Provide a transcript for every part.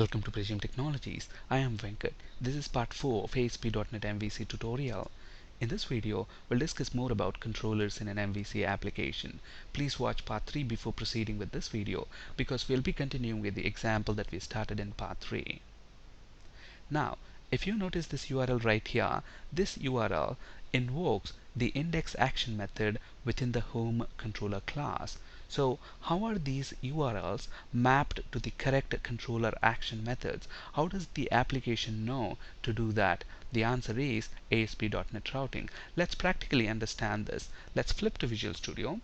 Welcome to Precision Technologies. I am Venkat. This is part 4 of ASP.NET MVC tutorial. In this video, we'll discuss more about controllers in an MVC application. Please watch part 3 before proceeding with this video because we'll be continuing with the example that we started in part 3. Now, if you notice this URL right here, this URL invokes the index action method within the home controller class. So how are these URLs mapped to the correct controller action methods? How does the application know to do that? The answer is ASP.NET Routing. Let's practically understand this. Let's flip to Visual Studio.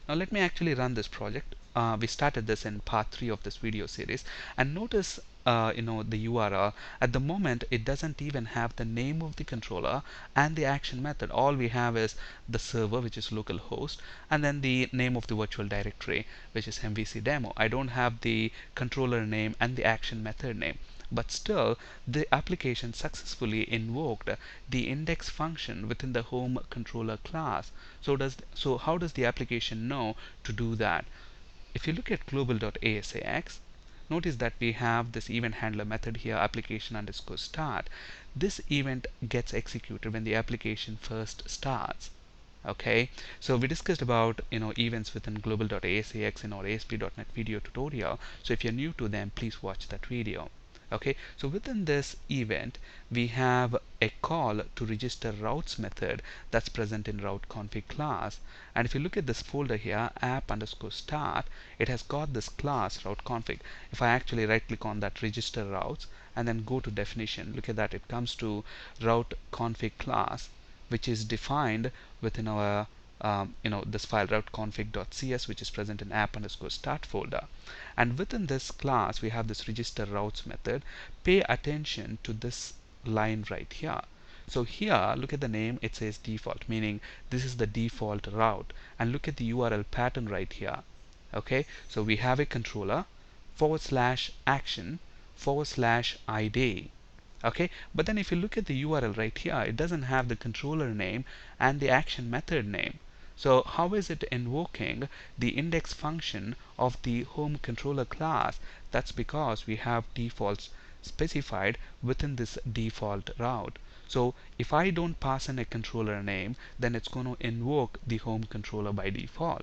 Now let me actually run this project. We started this in part 3 of this video series, and notice the URL. At the moment, it doesn't even have the name of the controller and the action method. All we have is the server, which is localhost, and then the name of the virtual directory, which is MVC demo. I don't have the controller name and the action method name. But still, the application successfully invoked the index function within the home controller class. So how does the application know to do that? If you look at global.asax, notice that we have this event handler method here, application underscore start. This event gets executed when the application first starts. Okay, so we discussed about events within global.asax in our ASP.NET video tutorial. So if you're new to them, please watch that video. Okay, so within this event we have a call to register routes method that's present in route config class. And if you look at this folder here, app underscore start, it has got this class route config. If I actually right click on that register routes and then go to definition, look at that, it comes to route config class, which is defined within our this file routeconfig.cs, which is present in app underscore start folder. And within this class we have this register routes method. Pay attention to this line right here. So here, look at the name, it says default, meaning this is the default route. And look at the URL pattern right here. Okay, so we have a controller /action /id. Okay, but then if you look at the URL right here, it doesn't have the controller name and the action method name. So how is it invoking the index function of the home controller class? That's because we have defaults specified within this default route. So if I don't pass in a controller name, then it's going to invoke the home controller by default.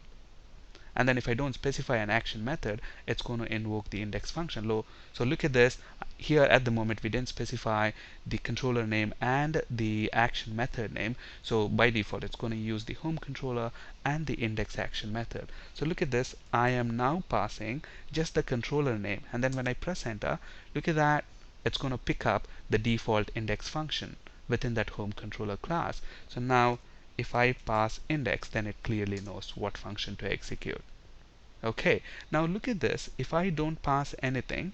And then if I don't specify an action method, it's going to invoke the index function. So look at this. Here at the moment we didn't specify the controller name and the action method name. So by default it's going to use the home controller and the index action method. So look at this. I am now passing just the controller name, and then when I press enter, look at that, it's going to pick up the default index function within that home controller class. So now if I pass index, then it clearly knows what function to execute. Okay, now look at this. If I don't pass anything,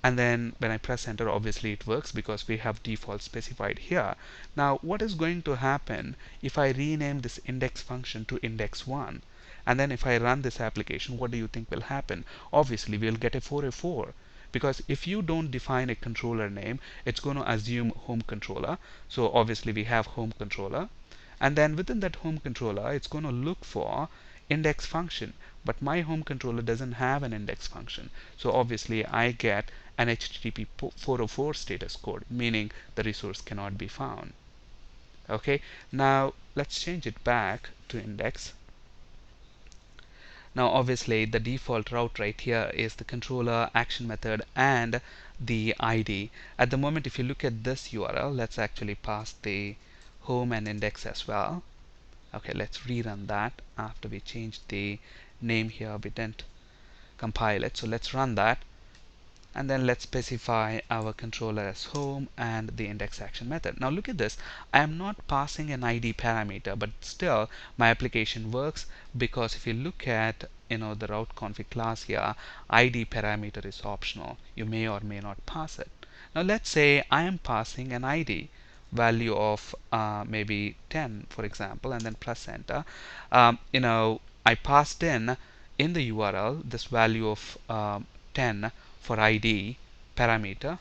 and then when I press enter, obviously it works because we have default specified here. Now what is going to happen if I rename this index function to index1? And then if I run this application, what do you think will happen? Obviously we'll get a 404. Because if you don't define a controller name, it's going to assume home controller. So obviously we have home controller. And then within that home controller, it's going to look for index function. But my home controller doesn't have an index function. So obviously I get an HTTP 404 status code, meaning the resource cannot be found. Okay, now let's change it back to index. Now obviously the default route right here is the controller, action method, and the ID. At the moment, if you look at this URL, let's actually pass the home and index as well. Okay, let's rerun that. After we changed the name here, we didn't compile it, so let's run that, and then let's specify our controller as home and the index action method. Now look at this. I am not passing an ID parameter, but still my application works, because if you look at the route config class here, ID parameter is optional. You may or may not pass it. Now let's say I am passing an ID value of maybe 10, for example, and then press enter. I passed in the URL this value of 10 for ID parameter.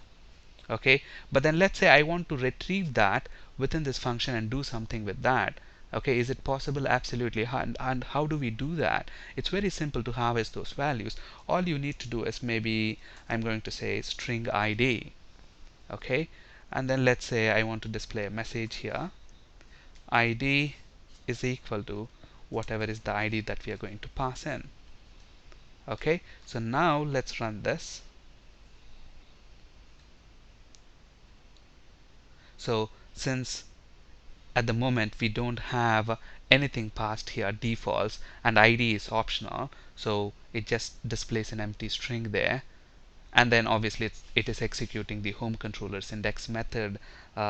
Okay, but then let's say I want to retrieve that within this function and do something with that. Okay, is it possible? Absolutely. And how do we do that? It's very simple to harvest those values. All you need to do is, maybe I'm going to say string ID. Okay, and then let's say I want to display a message here. ID is equal to whatever is the ID that we are going to pass in. Okay, so now let's run this. So since at the moment we don't have anything passed here, defaults, and ID is optional, so it just displays an empty string there. And then obviously it is executing the home controller's index method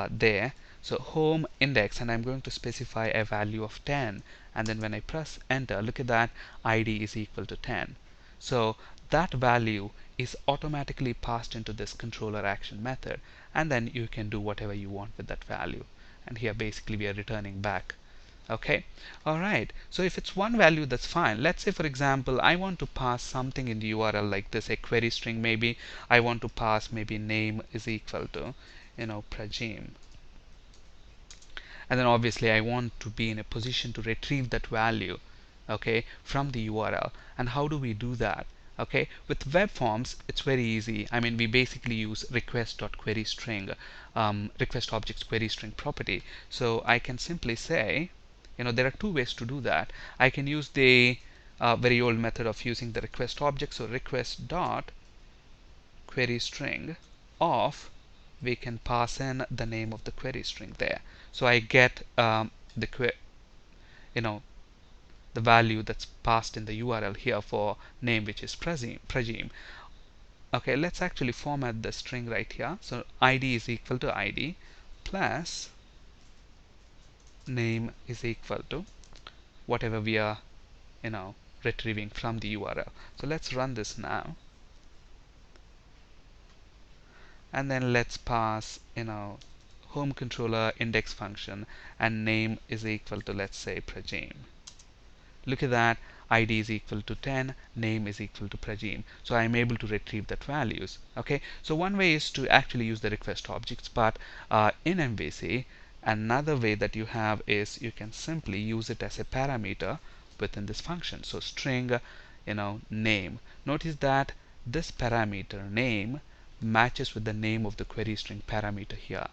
there. So home index, and I'm going to specify a value of 10, and then when I press enter, look at that, ID is equal to 10. So that value is automatically passed into this controller action method, and then you can do whatever you want with that value. And here basically we are returning back. Okay, alright, so if it's one value, that's fine. Let's say for example I want to pass something in the URL like this, a query string. Maybe I want to pass, maybe name is equal to Prajim, and then obviously I want to be in a position to retrieve that value, okay, from the URL. And how do we do that? Okay, with web forms it's very easy. I mean, we basically use request.queryString, request objects query string property. So I can simply say, there are two ways to do that. I can use the very old method of using the request object, so request dot query string of, we can pass in the name of the query string there. So I get the you know the value that's passed in the URL here for name, which is Prajim. Okay, let's actually format the string right here. So ID is equal to ID plus name is equal to whatever we are retrieving from the URL. So let's run this now, and then let's pass home controller index function, and name is equal to, let's say, Prajim. Look at that, ID is equal to 10, name is equal to Prajim. So I'm able to retrieve that values. Okay, so one way is to actually use the request objects, but in MVC another way that you have is you can simply use it as a parameter within this function. So string name. Notice that this parameter name matches with the name of the query string parameter here.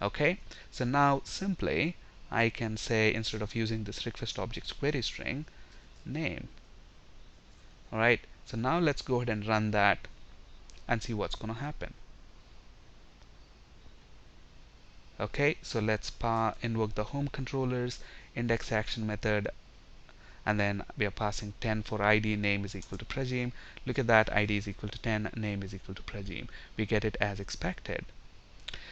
Okay, so now simply I can say, instead of using this request objects query string, name. Alright, so now let's go ahead and run that and see what's going to happen. Okay, so let's invoke the home controllers index action method, and then we are passing 10 for ID, name is equal to Prajim. Look at that, ID is equal to 10, name is equal to Prajim. We get it as expected.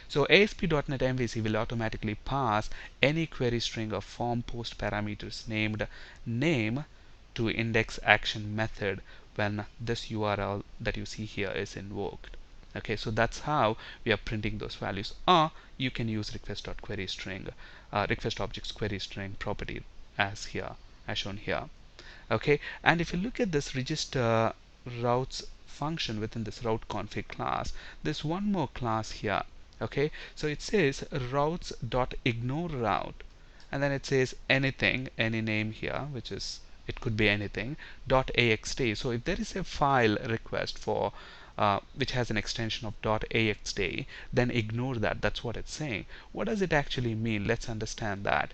So ASP.NET MVC will automatically pass any query string of form post parameters named name to index action method when this URL that you see here is invoked. Okay, so that's how we are printing those values. Or you can use request.queryString, request objects query string property as shown here. Okay, and if you look at this register routes function within this route config class, there's one more class here. Okay, so it says routes.ignore route, and then it says anything, any name here, which is, it could be anything, .axt. So if there is a file request for which has an extension of .axt, then ignore that. That's what it's saying. What does it actually mean? Let's understand that.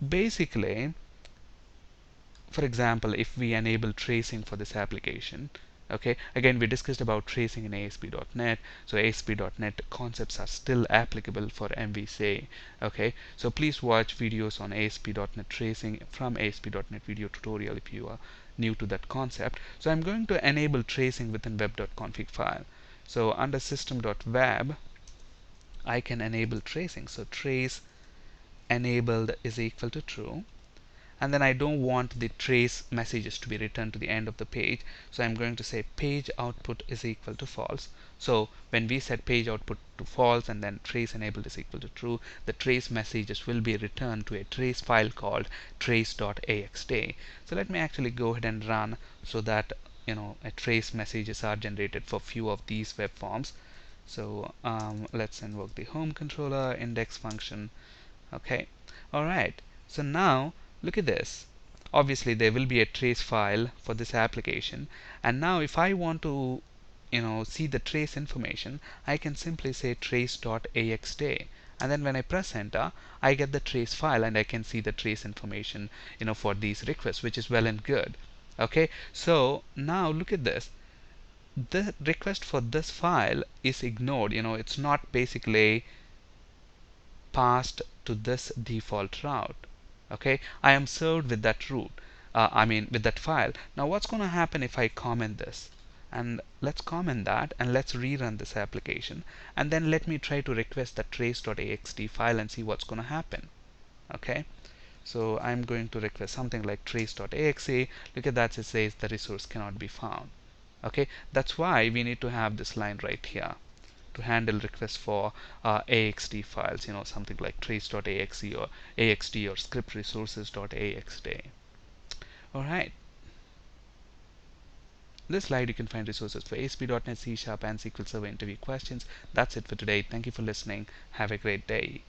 Basically, for example, if we enable tracing for this application, okay, again we discussed about tracing in ASP.NET, so ASP.NET concepts are still applicable for MVC. Okay, so please watch videos on ASP.NET tracing from ASP.NET video tutorial if you are new to that concept. So I'm going to enable tracing within web.config file. So under system.web I can enable tracing. So trace enabled is equal to true, and then I don't want the trace messages to be returned to the end of the page, so I'm going to say page output is equal to false. So when we set page output to false and then trace enabled is equal to true, the trace messages will be returned to a trace file called trace.axt. So let me actually go ahead and run so that a trace messages are generated for few of these web forms. So let's invoke the home controller index function. Okay, alright, So now look at this. Obviously there will be a trace file for this application, and now if I want to see the trace information, I can simply say trace.axday, and then when I press enter, I get the trace file and I can see the trace information for these requests, which is well and good. Okay, so now look at this. The request for this file is ignored. It's not basically passed to this default route. Okay, I am served with that route, with that file. Now what's going to happen if I comment this? And let's comment that, and let's rerun this application, and then let me try to request the trace.axt file and see what's going to happen. Okay, so I'm going to request something like trace.axe. Look at that, it says the resource cannot be found. Okay, that's why we need to have this line right here to handle requests for axt files, something like trace.axe or axt or script resources.axday. Alright, in this slide you can find resources for ASP.NET, C# and SQL Server interview questions. That's it for today. Thank you for listening. Have a great day.